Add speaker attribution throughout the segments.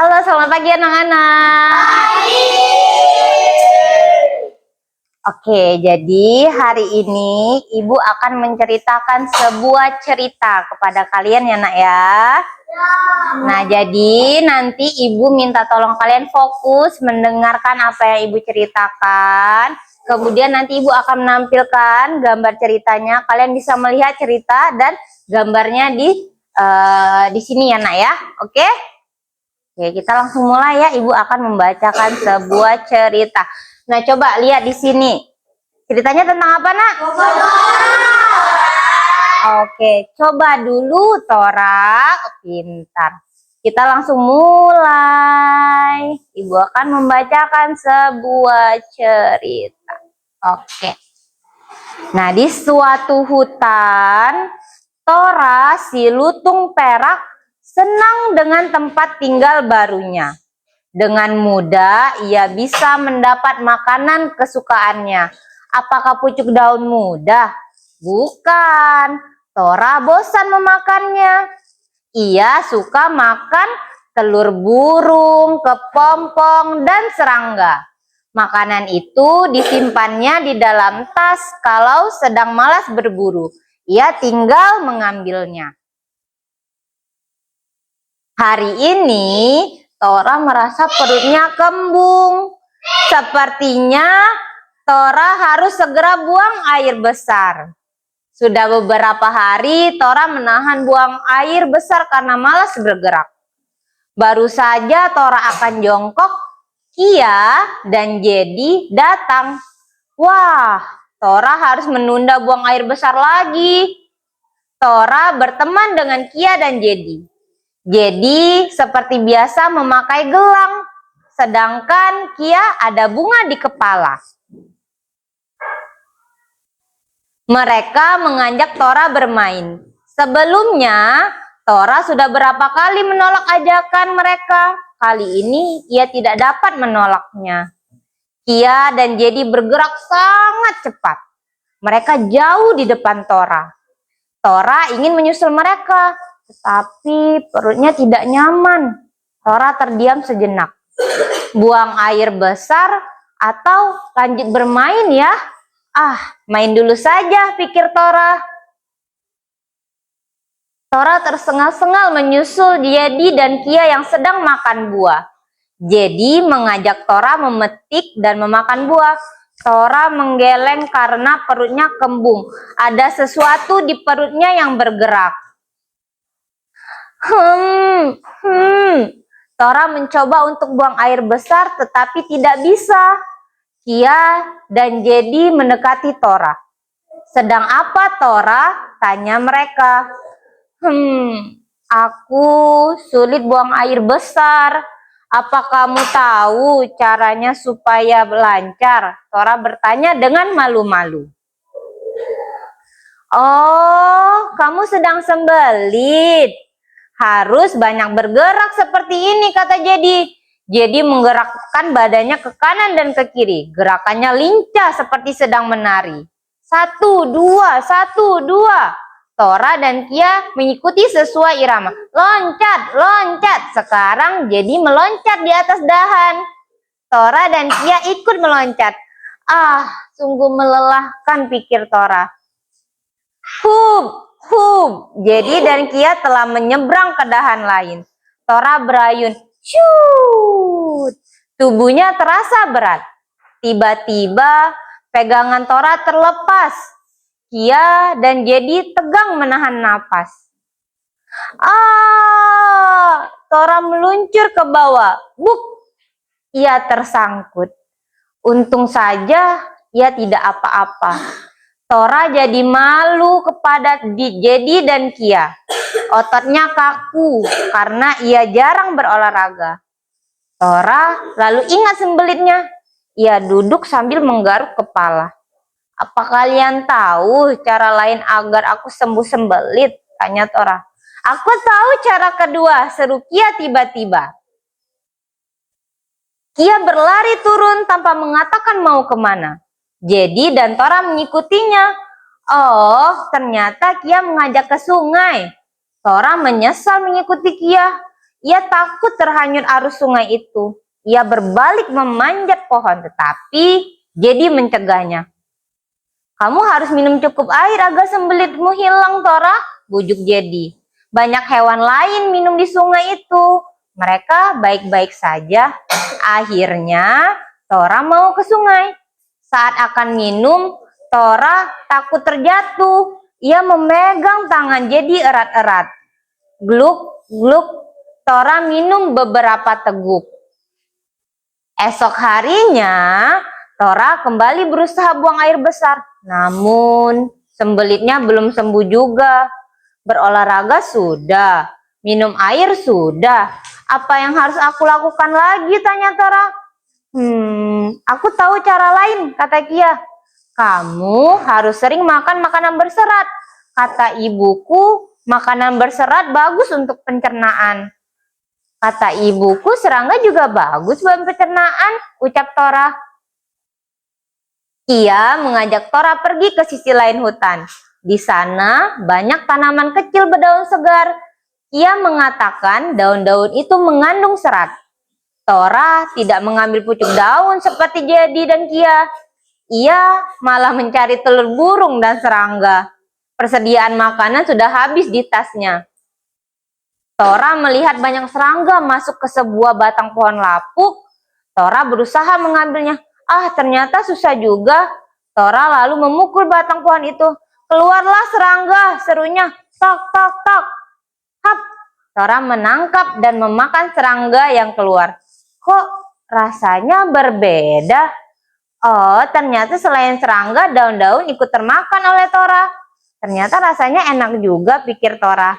Speaker 1: Halo, selamat pagi anak-anak. Oke, jadi hari ini Ibu akan menceritakan sebuah cerita kepada kalian ya nak ya. Nah, jadi nanti Ibu minta tolong kalian fokus mendengarkan apa yang Ibu ceritakan. Kemudian nanti Ibu akan menampilkan gambar ceritanya. Kalian bisa melihat cerita dan gambarnya di sini ya nak ya. Oke? Oke, kita langsung mulai ya. Ibu akan membacakan sebuah cerita. Nah, coba lihat di sini. Ceritanya tentang apa, nak? Oke, coba dulu Tora. Pintar. Kita langsung mulai. Ibu akan membacakan sebuah cerita. Oke. Nah, di suatu hutan, Tora si lutung perak senang dengan tempat tinggal barunya. Dengan mudah ia bisa mendapat makanan kesukaannya. Apakah pucuk daun muda? Bukan. Tora bosan memakannya. Ia suka makan telur burung, kepompong, dan serangga. Makanan itu disimpannya di dalam tas kalau sedang malas berburu. Ia tinggal mengambilnya. Hari ini Tora merasa perutnya kembung. Sepertinya Tora harus segera buang air besar. Sudah beberapa hari Tora menahan buang air besar karena malas bergerak. Baru saja Tora akan jongkok, Kia dan Jedi datang. Wah, Tora harus menunda buang air besar lagi. Tora berteman dengan Kia dan Jedi. Jedi seperti biasa memakai gelang, sedangkan Kia ada bunga di kepala. Mereka mengajak Tora bermain. Sebelumnya, Tora sudah berapa kali menolak ajakan mereka. Kali ini ia tidak dapat menolaknya. Kia dan Jedi bergerak sangat cepat. Mereka jauh di depan Tora. Tora ingin menyusul mereka, tetapi perutnya tidak nyaman. Tora terdiam sejenak. Buang air besar atau lanjut bermain ya? Main dulu saja, pikir Tora. Tora tersengal-sengal menyusul Jedi dan Kia yang sedang makan buah. Jedi mengajak Tora memetik dan memakan buah. Tora menggeleng karena perutnya kembung. Ada sesuatu di perutnya yang bergerak. Tora mencoba untuk buang air besar tetapi tidak bisa. Kia dan Jedi mendekati Tora. Sedang apa Tora? Tanya mereka. Aku sulit buang air besar. Apa kamu tahu caranya supaya lancar? Tora bertanya dengan malu-malu. Oh, kamu sedang sembelit. Harus banyak bergerak seperti ini, kata Jedi. Jedi menggerakkan badannya ke kanan dan ke kiri. Gerakannya lincah seperti sedang menari. 1, 2, 1, 2. Tora dan Kia mengikuti sesuai irama. Loncat, loncat. Sekarang Jedi meloncat di atas dahan. Tora dan Kia ikut meloncat. Sungguh melelahkan, pikir Tora. Jedi dan Kia telah menyeberang ke dahan lain. Tora berayun. Shoot. Tubuhnya terasa berat. Tiba-tiba pegangan Tora terlepas. Kia dan Jedi tegang menahan napas. Tora meluncur ke bawah. Buk! Ia tersangkut. Untung saja ia tidak apa-apa. Tora jadi malu kepada Jedi dan Kia. Ototnya kaku karena ia jarang berolahraga. Tora lalu ingat sembelitnya. Ia duduk sambil menggaruk kepala. Apa kalian tahu cara lain agar aku sembuh sembelit? Tanya Tora. Aku tahu cara kedua, seru Kia tiba-tiba. Kia berlari turun tanpa mengatakan mau kemana. Jedi dan Tora mengikutinya. Oh, ternyata Kia mengajak ke sungai. Tora menyesal mengikuti Kia. Ia takut terhanyut arus sungai itu. Ia berbalik memanjat pohon, tetapi Jedi mencegahnya. Kamu harus minum cukup air agar sembelitmu hilang, Tora, bujuk Jedi. Banyak hewan lain minum di sungai itu. Mereka baik-baik saja. Akhirnya Tora mau ke sungai. Saat akan minum, Tora takut terjatuh. Ia memegang tangan Jedi erat-erat. Gluk, gluk, Tora minum beberapa teguk. Esok harinya, Tora kembali berusaha buang air besar. Namun, sembelitnya belum sembuh juga. Berolahraga sudah, minum air sudah. Apa yang harus aku lakukan lagi, tanya Tora. Aku tahu cara lain, kata Kia. Kamu harus sering makan makanan berserat. Kata ibuku, makanan berserat bagus untuk pencernaan. Kata ibuku, serangga juga bagus buat pencernaan, ucap Tora. Kia mengajak Tora pergi ke sisi lain hutan. Di sana banyak tanaman kecil berdaun segar. Kia mengatakan daun-daun itu mengandung serat. Tora tidak mengambil pucuk daun seperti Jedi dan Kia. Ia malah mencari telur burung dan serangga. Persediaan makanan sudah habis di tasnya. Tora melihat banyak serangga masuk ke sebuah batang pohon lapuk. Tora berusaha mengambilnya. Ternyata susah juga. Tora lalu memukul batang pohon itu. Keluarlah serangga, serunya. Tok, tok, tok. Hap. Tora menangkap dan memakan serangga yang keluar. Kok rasanya berbeda? Oh, ternyata selain serangga, daun-daun ikut termakan oleh Tora. Ternyata rasanya enak juga, pikir Tora.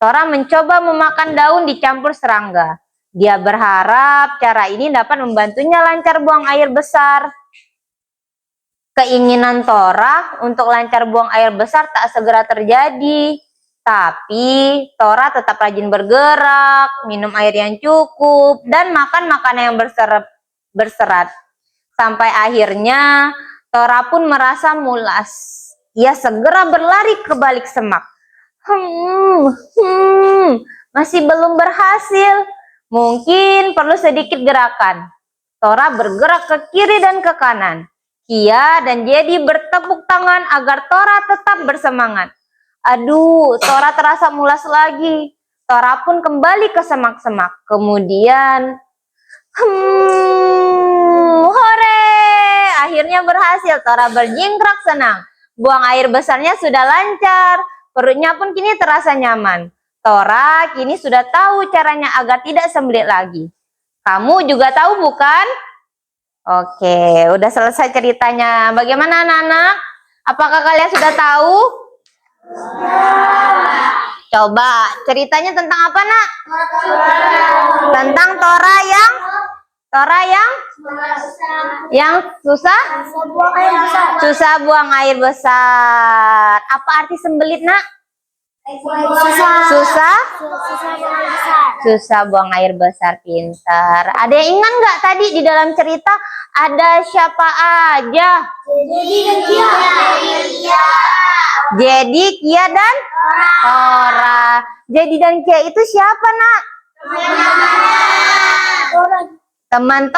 Speaker 1: Tora mencoba memakan daun dicampur serangga. Dia berharap cara ini dapat membantunya lancar buang air besar. Keinginan Tora untuk lancar buang air besar tak segera terjadi. Tapi Tora tetap rajin bergerak, minum air yang cukup, dan makan makanan yang berserat. Sampai akhirnya Tora pun merasa mulas. Ia segera berlari ke balik semak. Masih belum berhasil. Mungkin perlu sedikit gerakan. Tora bergerak ke kiri dan ke kanan. Kia dan Jedi bertepuk tangan agar Tora tetap bersemangat. Aduh, Tora terasa mulas lagi. Tora pun kembali ke semak-semak. Kemudian, hore! Akhirnya berhasil. Tora berjingkrak senang. Buang air besarnya sudah lancar. Perutnya pun kini terasa nyaman. Tora kini sudah tahu caranya agar tidak sembelit lagi. Kamu juga tahu bukan? Oke, udah selesai ceritanya. Bagaimana anak-anak? Apakah kalian sudah tahu? Coba, ceritanya tentang apa, Nak? Tentang Tora yang susah? Susah buang air besar. Apa arti sembelit, Nak? Susah buang air besar, pintar. Ada yang ingat nggak tadi di dalam cerita ada siapa aja? Jadi Kia dan Tora. Jadi dan Kia itu siapa, Nak? Teman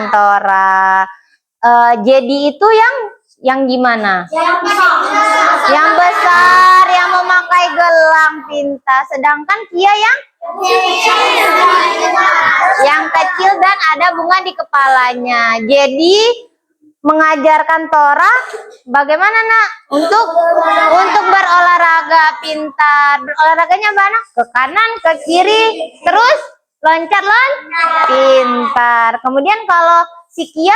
Speaker 1: Tora. Jadi itu yang gimana? Yang besar, yang memakai gelang, pintar. Sedangkan Kia yang kecil dan ada bunga di kepalanya. Jadi mengajarkan Tora bagaimana, Nak? Untuk berolahraga, pintar. Berolahraganya mana? Ke kanan, ke kiri, terus loncat, pintar. Kemudian kalau si Kia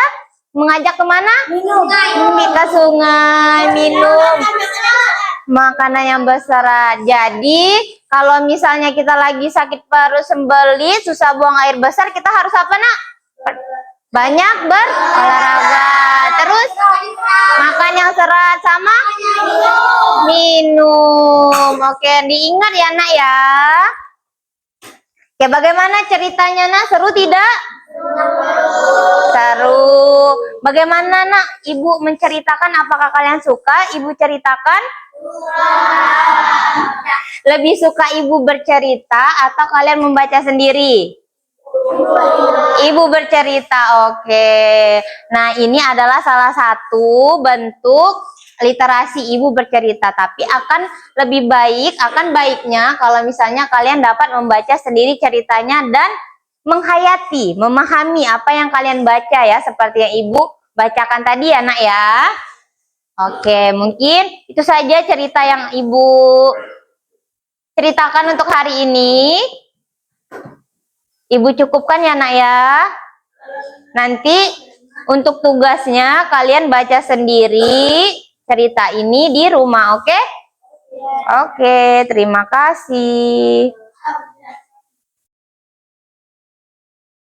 Speaker 1: mengajak kemana? Ke sungai, minum makanan yang berserat. Jadi kalau misalnya kita lagi sakit perut, sembelit, susah buang air besar, kita harus apa, Nak? Banyak berolahraga. Terus makan yang serat sama minum. Oke, diingat ya, Nak ya. Oke, bagaimana ceritanya, Nak? Seru tidak? Seru. Bagaimana, Nak? Ibu menceritakan, apakah kalian suka Ibu ceritakan? Lebih suka ibu bercerita atau kalian membaca sendiri? Ibu bercerita, oke. Nah, ini adalah salah satu bentuk literasi ibu bercerita. Tapi akan lebih baik, akan baiknya kalau misalnya kalian dapat membaca sendiri ceritanya dan menghayati, memahami apa yang kalian baca ya, seperti yang ibu bacakan tadi ya nak ya. Oke, mungkin itu saja cerita yang ibu ceritakan untuk hari ini. Ibu cukupkan ya nak ya. Nanti untuk tugasnya kalian baca sendiri cerita ini di rumah, oke? Oke, terima kasih.